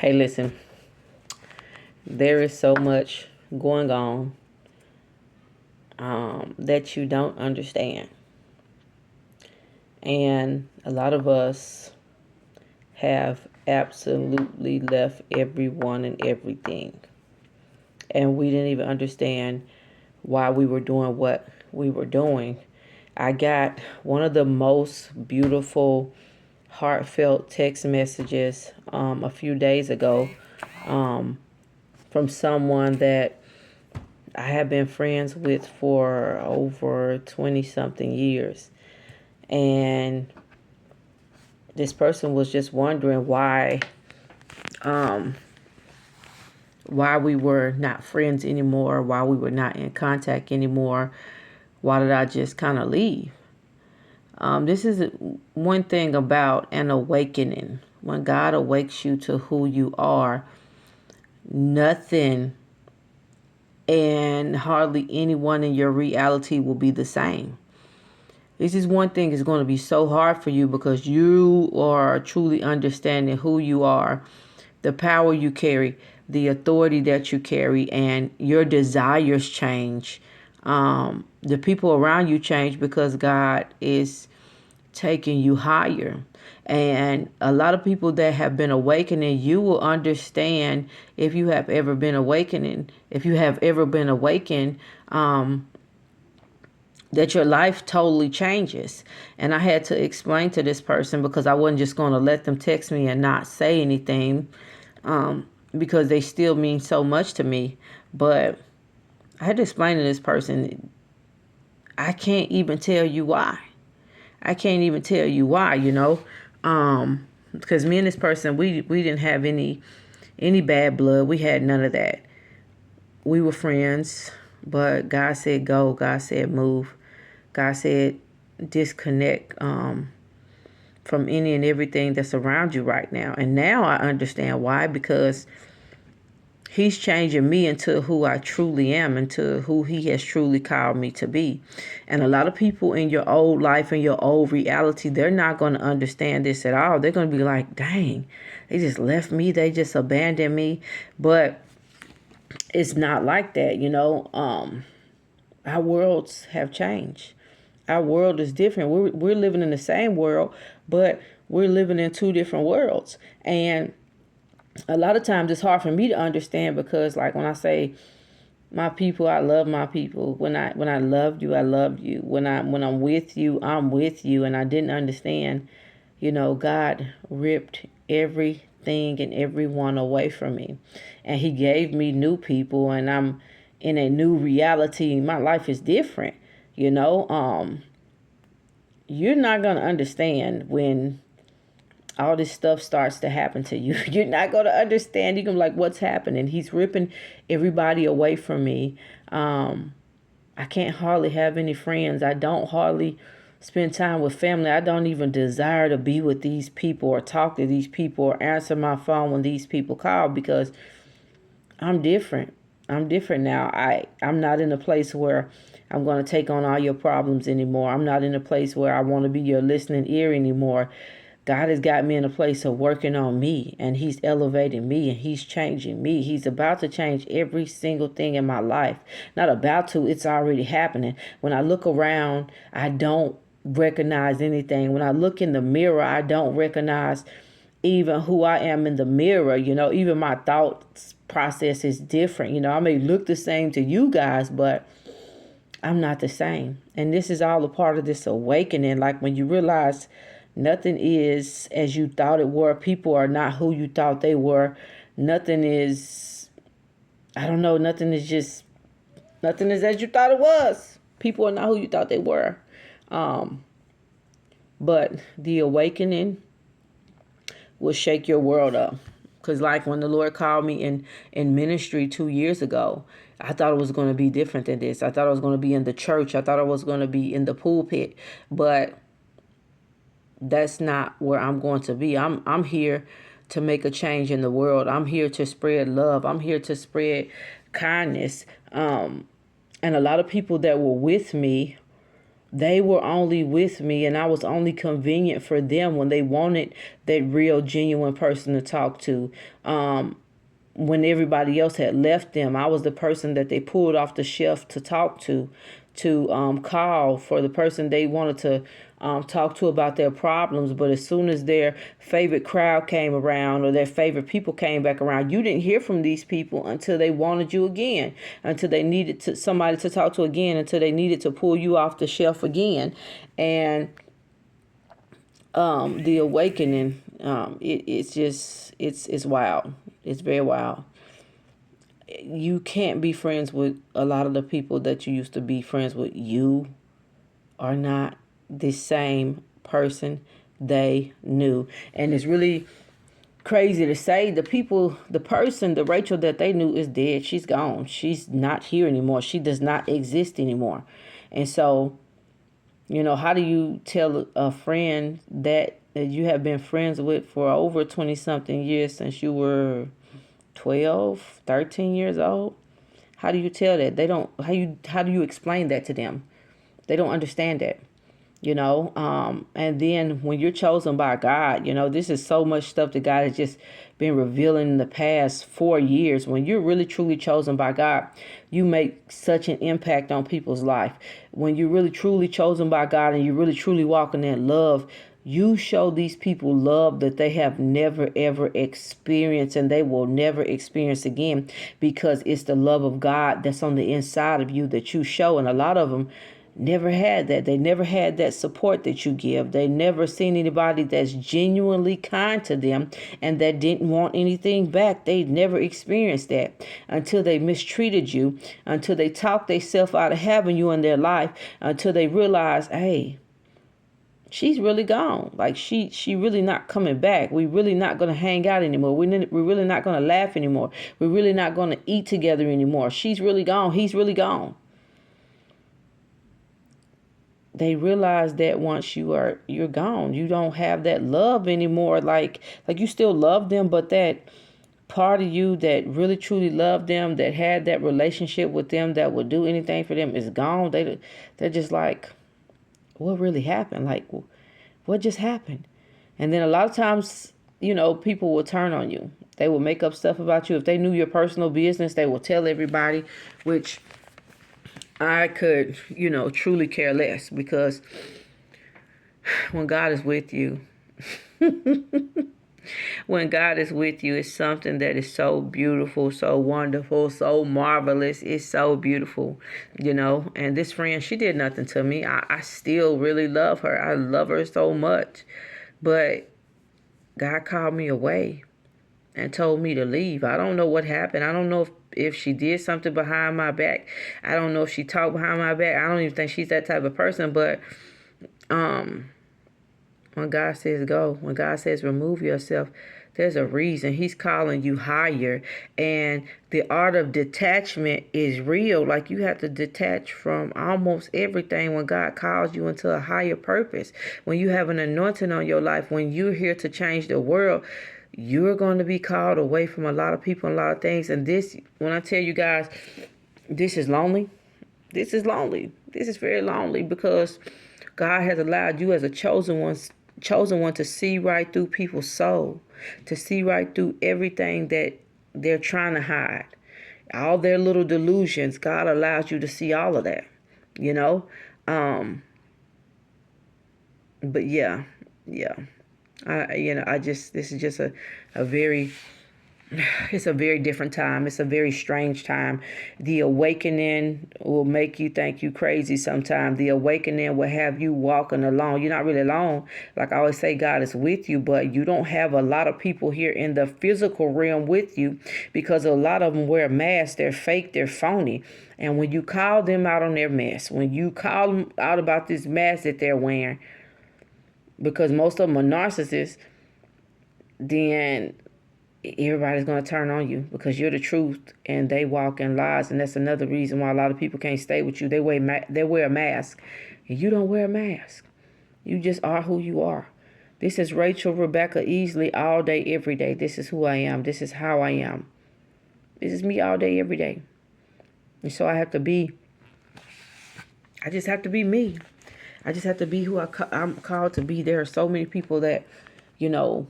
Hey, listen, there is so much going on that you don't understand. And a lot of us have absolutely left everyone and everything. And we didn't even understand why we were doing what we were doing. I got one of the most beautiful, heartfelt text messages a few days ago um, from someone that I have been friends with for over 20 something years. And this person was just wondering um, why we were not friends anymore, why we were not in contact anymore. Why did I just kind of leave? This is one thing about an awakening. When God awakes you to who you are, nothing and hardly anyone in your reality will be the same. This is one thing is going to be so hard for you because you are truly understanding who you are, the power you carry, the authority that you carry, and your desires change. The people around you change because God is taking you higher. And a lot of people that have been awakening, you will understand if you have ever been awakening, if you have ever been awakened, that your life totally changes. And I had to explain to this person because I wasn't just going to let them text me and not say anything, because they still mean so much to me. But I had to explain to this person, I can't even tell you why. I can't even tell you why, because me and this person, we didn't have any bad blood. We had none of that. We were friends, but God said go. God said move. God said disconnect from any and everything that's around you right now. And now I understand why, because He's changing me into who I truly am, into who He has truly called me to be. And a lot of people in your old life and your old reality, they're not going to understand this at all. They're going to be like, dang, they just left me. They just abandoned me. But it's not like that, Our worlds have changed. Our world is different. We're living in the same world, but we're living in two different worlds. And a lot of times it's hard for me to understand because, like, when I say my people, I love my people. When I loved you, I loved you. When I'm with you, I'm with you. And I didn't understand, God ripped everything and everyone away from me, and He gave me new people, and I'm in a new reality. My life is different. You're not gonna understand when all this stuff starts to happen to you. You're not going to understand. You're going to be like, what's happening? He's ripping everybody away from me. I can't hardly have any friends. I don't hardly spend time with family. I don't even desire to be with these people or talk to these people or answer my phone when these people call because I'm different. I'm different now. I'm not in a place where I'm going to take on all your problems anymore. I'm not in a place where I want to be your listening ear anymore. God has got me in a place of working on me, and He's elevating me, and He's changing me. He's about to change every single thing in my life. Not about to, it's already happening. When I look around, I don't recognize anything. When I look in the mirror, I don't recognize even who I am in the mirror. Even my thoughts process is different. I may look the same to you guys, but I'm not the same. And this is all a part of this awakening. Like when you realize nothing is as you thought it were. People are not who you thought they were. Nothing is, I don't know, nothing is as you thought it was. People are not who you thought they were. But the awakening will shake your world up. Because like when the Lord called me in ministry 2 years ago, I thought it was going to be different than this. I thought I was going to be in the church. I thought I was going to be in the pulpit. But that's not where I'm going to be. I'm here to make a change in the world. I'm here to spread love. I'm here to spread kindness. And a lot of people that were with me They were only with me, and I was only convenient for them when they wanted that real, genuine person to talk to. When everybody else had left them, I was the person that they pulled off the shelf to talk to call for the person they wanted to talk to about their problems. But as soon as their favorite crowd came around or their favorite people came back around, you didn't hear from these people until they wanted you again, until they needed somebody to talk to again, until they needed to pull you off the shelf again. And the awakening, it's wild. It's very wild. You can't be friends with a lot of the people that you used to be friends with. You are not the same person they knew. And it's really crazy to say the Rachel that they knew is dead. She's gone. She's not here anymore. She does not exist anymore. And so, how do you tell a friend that you have been friends with for over 20 something years, since you were 12, 13 years old? How do you tell that? How do you explain that to them? They don't understand that. And then when you're chosen by God, this is so much stuff that God has just been revealing in the past 4 years. When you're really truly chosen by God, you make such an impact on people's life. When you're really truly chosen by God and you really truly walk in that love, you show these people love that they have never, ever experienced, and they will never experience again, because it's the love of God that's on the inside of you that you show. And a lot of them never had that. They never had that support that you give. They never seen anybody that's genuinely kind to them and that didn't want anything back. They never experienced that until they mistreated you, until they talked themselves out of having you in their life, until they realized, hey, she's really gone. Like she really not coming back. We really not going to hang out anymore. We're really not going to laugh anymore. We're really not going to eat together anymore. She's really gone. He's really gone. They realize that once you're gone, you don't have that love anymore. Like you still love them, but that part of you that really truly loved them, that had that relationship with them, that would do anything for them, is gone. They're just like, what really happened? Like, what just happened? And then a lot of times, people will turn on you. They will make up stuff about you. If they knew your personal business, they will tell everybody, which I could, truly care less, because when God is with you, when God is with you, it's something that is so beautiful, so wonderful, so marvelous. It's so beautiful, And this friend, she did nothing to me. I still really love her. I love her so much. But God called me away and told me to leave. I don't know what happened. I don't know if she did something behind my back. I don't know if she talked behind my back. I don't even think she's that type of person. But when God says go, when God says remove yourself, there's a reason. He's calling you higher. And the art of detachment is real. Like, you have to detach from almost everything when God calls you into a higher purpose. When you have an anointing on your life, when you're here to change the world, you're going to be called away from a lot of people and a lot of things. And this, when I tell you guys, this is lonely. This is lonely. This is very lonely, because God has allowed you as a chosen one to see right through people's soul, to see right through everything that they're trying to hide, all their little delusions. God allows you to see all of that, but yeah. This is just a very, it's a very different time. It's a very strange time. The awakening will make you think you crazy sometimes. The awakening will have you walking alone. You're not really alone. Like I always say, God is with you, but you don't have a lot of people here in the physical realm with you, because a lot of them wear masks. They're fake. They're phony. And when you call them out on their mess, when you call them out about this mask that they're wearing, because most of them are narcissists, then everybody's going to turn on you, because you're the truth and they walk in lies. And that's another reason why a lot of people can't stay with you. They wear a mask, and you don't wear a mask. You just are who you are. This is Rachel Rebecca Easley, all day, every day. This is who I am. This is how I am. This is me all day, every day. And so I just have to be me. I just have to be who I'm called to be. There are so many people that, you know,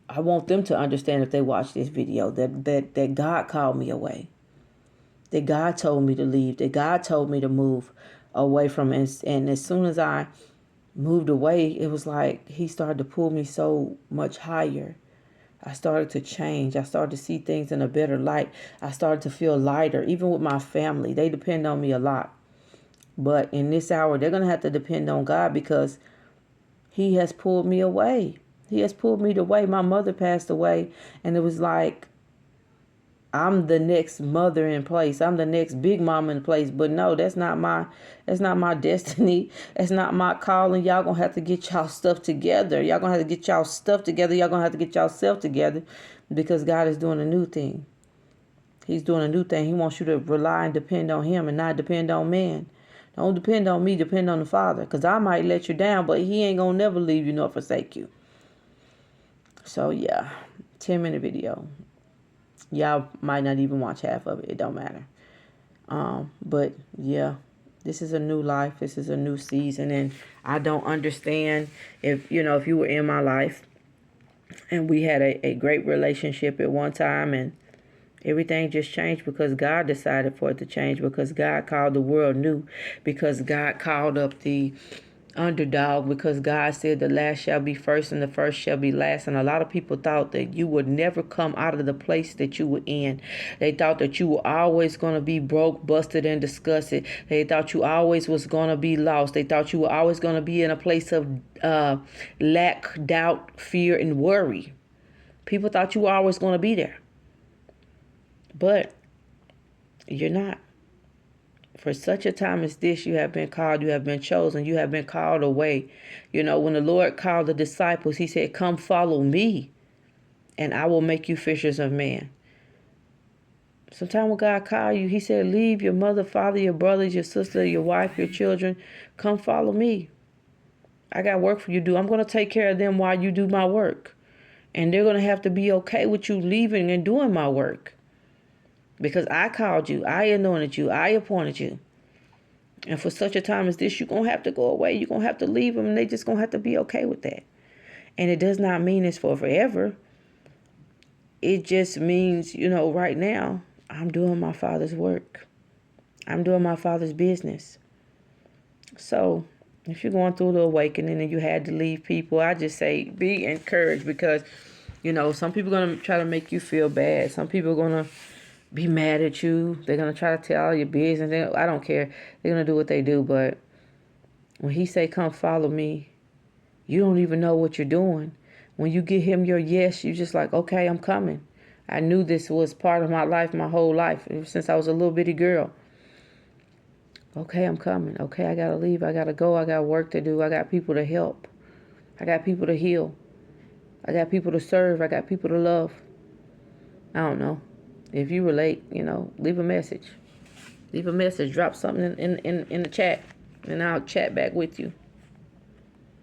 I want them to understand if they watch this video that God called me away. That God told me to leave. That God told me to move away from it. And as soon as I moved away, it was like he started to pull me so much higher. I started to change. I started to see things in a better light. I started to feel lighter. Even with my family, they depend on me a lot. But in this hour, they're going to have to depend on God because he has pulled me away. He has pulled me away. My mother passed away, and it was like I'm the next mother in place. I'm the next big mama in place. But no, that's not my destiny. That's not my calling. Y'all gonna have to get y'all stuff together. Y'all gonna have to get y'all stuff together. Y'all gonna have to get y'allself together because God is doing a new thing. He's doing a new thing. He wants you to rely and depend on him and not depend on man. Don't depend on me, depend on the Father. Because I might let you down, but he ain't gonna never leave you nor forsake you. So yeah, 10-minute video. Y'all might not even watch half of it. It don't matter. But yeah, this is a new life. This is a new season. And I don't understand if you were in my life and we had a great relationship at one time and everything just changed because God decided for it to change, because God called the world new, because God called up the underdog, because God said the last shall be first and the first shall be last. And a lot of people thought that you would never come out of the place that you were in. They thought that you were always going to be broke, busted, and disgusted. They thought you always was going to be lost. They thought you were always going to be in a place of lack, doubt, fear, and worry. People thought you were always going to be there. But you're not. For such a time as this, you have been called, you have been chosen, you have been called away. When the Lord called the disciples, he said, come follow me and I will make you fishers of men. Sometimes when God called you, he said, leave your mother, father, your brothers, your sister, your wife, your children. Come follow me. I got work for you to do. I'm going to take care of them while you do my work. And they're going to have to be okay with you leaving and doing my work. Because I called you, I anointed you, I appointed you. And for such a time as this, you're going to have to go away. You're going to have to leave them, and they just going to have to be okay with that. And it does not mean it's for forever. It just means, right now, I'm doing my Father's work. I'm doing my Father's business. So if you're going through the awakening and you had to leave people, I just say be encouraged because, some people are going to try to make you feel bad. Some people are going to be mad at you. They're going to try to tell all your business. I don't care. They're going to do what they do. But when he say, come follow me, you don't even know what you're doing. When you give him your yes, you're just like, okay, I'm coming. I knew this was part of my life, my whole life, ever since I was a little bitty girl. Okay, I'm coming. Okay, I got to leave. I got to go. I got work to do. I got people to help. I got people to heal. I got people to serve. I got people to love. I don't know. If you relate, leave a message. Leave a message. Drop something in the chat, and I'll chat back with you.